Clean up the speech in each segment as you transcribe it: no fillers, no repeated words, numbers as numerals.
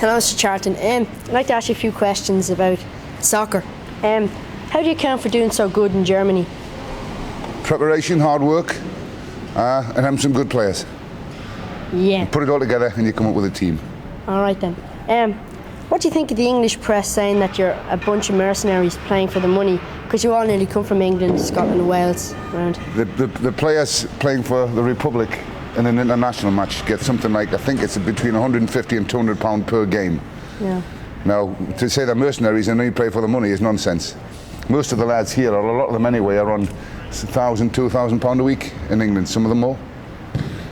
Hello, Mr. Charlton. I'd like to ask you a few questions about soccer. How do you account for doing so good in Germany? Preparation, hard work, and having some good players. Yeah. Put it all together and you come up with a team. All right then. What do you think of the English press saying that you're a bunch of mercenaries playing for the money? Because you all nearly come from England, Scotland and Wales around. The players playing for the Republic in an international match get something like, I think it's between 150 and 200 pound per game. Yeah. Now, to say they're mercenaries and only play for the money is nonsense. Most of the lads here, or a lot of them anyway, are on £1,000, £2,000 pound a week in England, some of them more.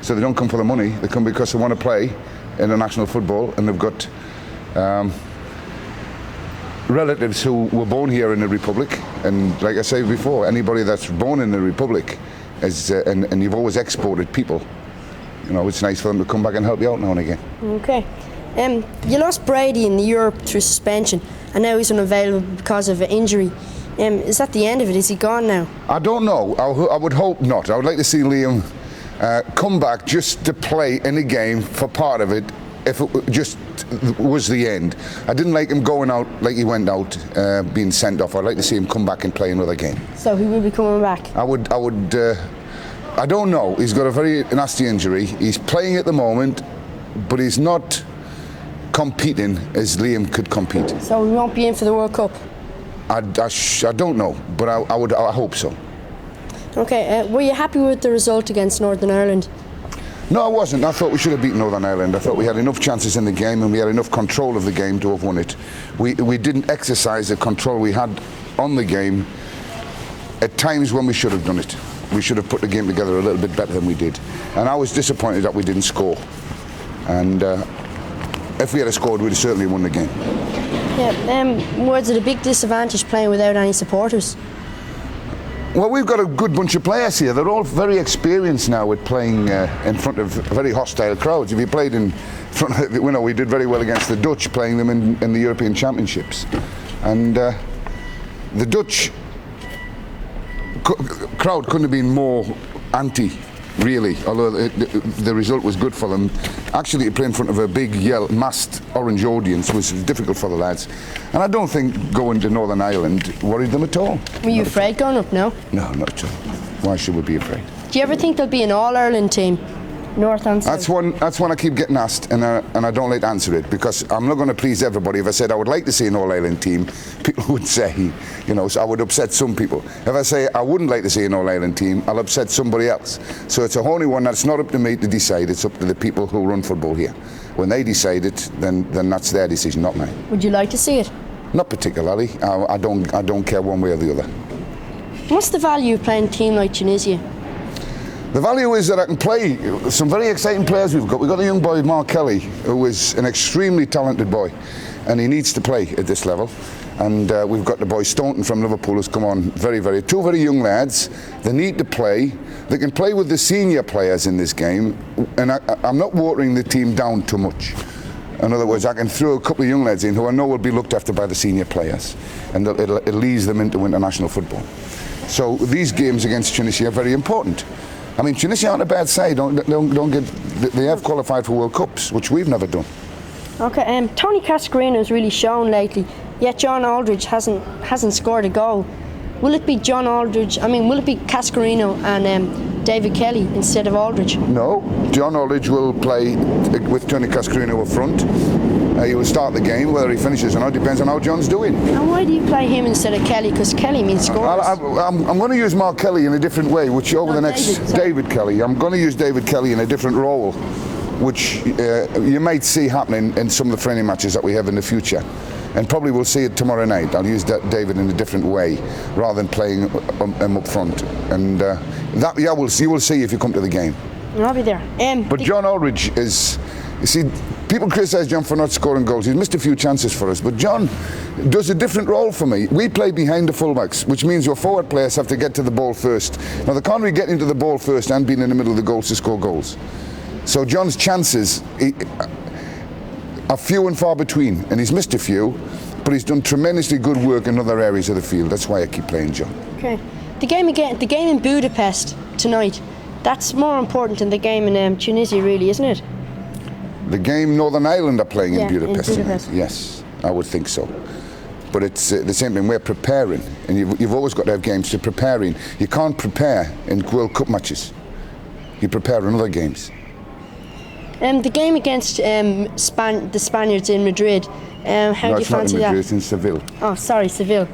So they don't come for the money, they come because they want to play international football, and they've got relatives who were born here in the Republic, and like I said before, anybody that's born in the Republic is, and you've always exported people, you know, it's nice for them to come back and help you out now and again. Okay. You lost Brady in Europe through suspension, and now he's unavailable because of an injury. Is that the end of it? Is he gone now? I don't know. I would hope not. I would like to see Liam come back just to play in a game for part of it, if it just was the end. I didn't like him going out like he went out, being sent off. I'd like to see him come back and play another game. So he will be coming back? I don't know. He's got a very nasty injury. He's playing at the moment, but he's not competing as Liam could compete. So he won't be in for the World Cup? I don't know, but I hope so. Okay, were you happy with the result against Northern Ireland? No, I wasn't. I thought we should have beaten Northern Ireland. I thought we had enough chances in the game and we had enough control of the game to have won it. We didn't exercise the control we had on the game at times when we should have done it. We should have put the game together a little bit better than we did. And I was disappointed that we didn't score. And if we had scored, we'd have certainly won the game. Yeah, was it a big disadvantage playing without any supporters? Well, we've got a good bunch of players here. They're all very experienced now with playing in front of very hostile crowds. If you played in front of, you know, we did very well against the Dutch, playing them in the European Championships. And the Dutch crowd couldn't have been more anti, really, although the result was good for them. Actually, to play in front of a big, massed orange audience was difficult for the lads. And I don't think going to Northern Ireland worried them at all. Were you afraid going up, no? No, not at all. Why should we be afraid? Do you ever think there'll be an All-Ireland team? North and South? That's one I keep getting asked, and I don't like to answer it, because I'm not going to please everybody. If I said I would like to see an All-Ireland team, people would say, you know, so I would upset some people. If I say I wouldn't like to see an All-Ireland team, I'll upset somebody else. So it's a only one that's not up to me to decide. It's up to the people who run football here. When they decide it, then that's their decision, not mine. Would you like to see it? Not particularly. I don't care one way or the other. What's the value of playing a team like Tunisia? The value is that I can play some very exciting players we've got. We've got a young boy, Mark Kelly, who is an extremely talented boy, and he needs to play at this level. And we've got the boy Staunton from Liverpool who's come on two very young lads. They need to play. They can play with the senior players in this game, and I'm not watering the team down too much. In other words, I can throw a couple of young lads in who I know will be looked after by the senior players, and it'll ease them into international football. So these games against Tunisia are very important. I mean, Tunisia aren't a bad side. They have qualified for World Cups, which we've never done. Okay, Tony Cascarino has really shown lately, yet John Aldridge hasn't scored a goal. Will it be John Aldridge? I mean, will it be Cascarino and David Kelly instead of Aldridge? No, John Aldridge will play with Tony Cascarino up front. He will start the game. Whether he finishes or not depends on how John's doing. And why do you play him instead of Kelly? Because Kelly means scorers. I'm going to use Mark Kelly in a different way, which over the next... David Kelly. I'm going to use David Kelly in a different role, which you might see happening in some of the friendly matches that we have in the future. And probably we'll see it tomorrow night. I'll use David in a different way, rather than playing him up front. And that, yeah, you will see if you come to the game. I'll be there. But John Aldridge is... You see, people criticise John for not scoring goals. He's missed a few chances for us, but John does a different role for me. We play behind the fullbacks, which means your forward players have to get to the ball first. Now, they can't really get into the ball first and being in the middle of the goals to score goals. So John's chances are few and far between, and he's missed a few, but he's done tremendously good work in other areas of the field. That's why I keep playing John. Okay. The game in Budapest tonight, that's more important than the game in Tunisia, really, isn't it? The game Northern Ireland are playing in Budapest. In Budapest. Yes, I would think so. But it's the same thing. We're preparing, and you've always got to have games to preparing. You can't prepare in World Cup matches. You prepare in other games. The game against the Spaniards in Madrid. How do you fancy that? that? It's in Seville. Oh, sorry, Seville.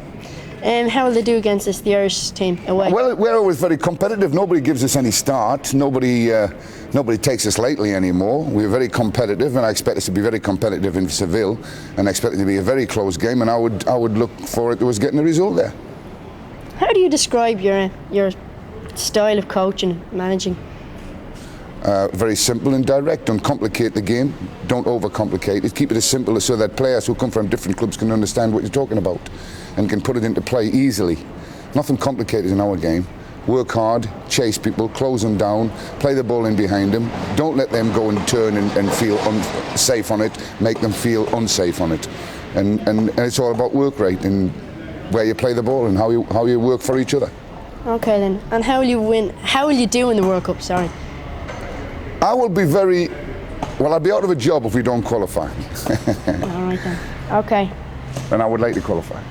How will they do against us, the Irish team, away? Well, we're always very competitive. Nobody gives us any start. Nobody takes us lightly anymore. We're very competitive, and I expect us to be very competitive in Seville, and I expect it to be a very close game. And I would look forward to us getting a result there. How do you describe your style of coaching and managing? Very simple and direct. Don't complicate the game. Don't overcomplicate it. Keep it as simple as so that players who come from different clubs can understand what you're talking about and can put it into play easily. Nothing complicated in our game. Work hard, chase people, close them down, play the ball in behind them. Don't let them go and turn and feel unsafe on it. Make them feel unsafe on it. And it's all about work rate and where you play the ball and how you work for each other. Okay then. And how will you win? How will you do in the World Cup? Sorry. I will be I'll be out of a job if we don't qualify. All right then. Okay. And I would like to qualify.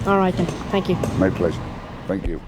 All right then. Thank you. My pleasure. Thank you.